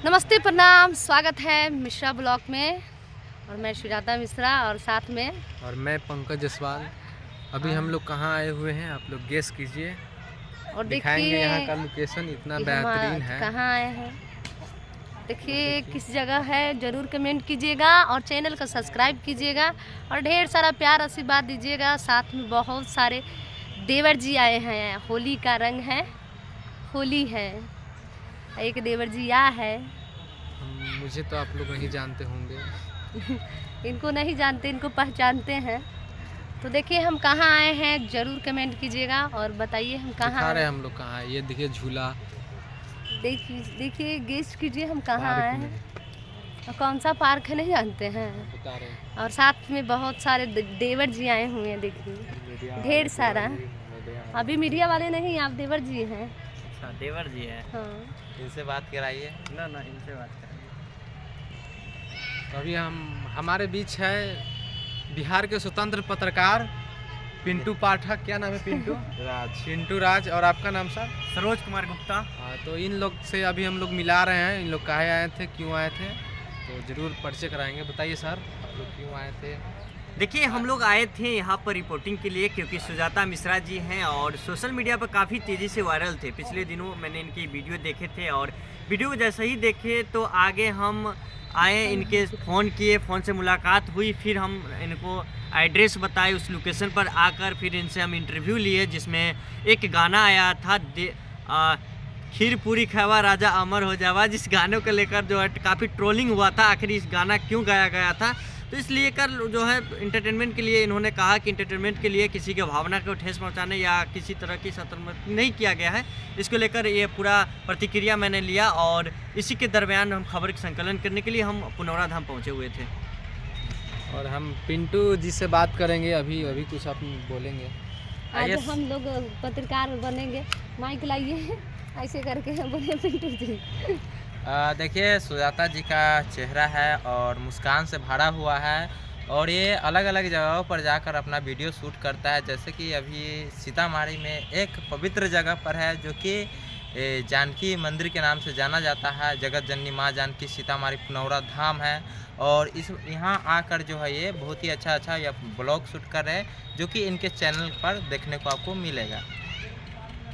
नमस्ते, प्रणाम, स्वागत है मिश्रा ब्लॉग में। और मैं सुजाता मिश्रा और साथ में और मैं पंकज जसवाल। अभी हम लोग कहाँ आए हुए हैं आप लोग गेस कीजिए और दिखाएंगे। देखिए यहाँ का लोकेशन इतना बेहतरीन है। कहाँ आए हैं, देखिए किस जगह है, ज़रूर कमेंट कीजिएगा और चैनल को सब्सक्राइब कीजिएगा और ढेर सारा प्यार आशीर्वाद दीजिएगा। साथ में बहुत सारे देवर जी आए हैं, होली का रंग है, होली है, एक देवर जी आ है। मुझे तो आप लोग नहीं जानते होंगे। इनको नहीं जानते, इनको पहचानते हैं। तो देखिए हम कहाँ आए हैं, ज़रूर कमेंट कीजिएगा और बताइए हम कहाँ दिखा रहे आए हैं हम लोग कहाँ है। ये देखिए झूला। देखिए गेस कीजिए हम कहाँ पार्क आए में हैं और कौन सा पार्क है, नहीं जानते हैं। बता रहे हैं। और साथ में बहुत सारे देवर जी आए हुए हैं, देखिए ढेर सारा। अभी मीडिया वाले नहीं, आप देवर जी हैं। अच्छा, देवर जी है। हाँ, इनसे बात कराइए। ना इनसे बात करेंगे। तो अभी हमारे बीच है बिहार के स्वतंत्र पत्रकार पिंटू पाठक। क्या नाम है? पिंटू राज। और आपका नाम सर? सरोज कुमार गुप्ता। हाँ, तो इन लोग से अभी हम लोग मिला रहे हैं। इन लोग काहे आए थे, क्यों आए थे, तो ज़रूर परिचय कराएंगे। बताइए सर, आप लोग क्यों आए थे? देखिए, हम लोग आए थे यहाँ पर रिपोर्टिंग के लिए क्योंकि सुजाता मिश्रा जी हैं और सोशल मीडिया पर काफ़ी तेज़ी से वायरल थे। पिछले दिनों मैंने इनकी वीडियो देखे थे और वीडियो को जैसे ही देखे तो आगे हम आए, इनके फ़ोन किए, फ़ोन से मुलाकात हुई, फिर हम इनको एड्रेस बताए, उस लोकेशन पर आकर फिर इनसे हम इंटरव्यू लिए, जिसमें एक गाना आया था खीर पूरी खावा राजा अमर हो जावा, जिस गाने को लेकर जो है काफ़ी ट्रोलिंग हुआ था। आखिर इस गाना क्यों गाया गया था, तो इसलिए कर जो है इंटरटेनमेंट के लिए इन्होंने कहा कि इंटरटेनमेंट के लिए किसी के भावना को ठेस पहुंचाने या किसी तरह की शर्मिंदगी नहीं किया गया है। इसको लेकर ये पूरा प्रतिक्रिया मैंने लिया और इसी के दरमियान हम खबर का संकलन करने के लिए हम पुनौरा धाम पहुँचे हुए थे। और हम पिंटू जी से बात करेंगे। अभी कुछ आप बोलेंगे? आज हम लोग पत्रकार बनेंगे। माइक लाइए, ऐसे करके बोले पिंटू जी। देखिए, सुजाता जी का चेहरा है और मुस्कान से भरा हुआ है और ये अलग अलग जगहों पर जाकर अपना वीडियो शूट करता है। जैसे कि अभी सीतामढ़ी में एक पवित्र जगह पर है जो कि जानकी मंदिर के नाम से जाना जाता है। जगत जननी माँ जानकी सीतामढ़ी पुनौरा धाम है और इस यहाँ आकर जो है ये बहुत ही अच्छा यह ब्लॉग शूट कर रहे हैं जो कि इनके चैनल पर देखने को आपको मिलेगा।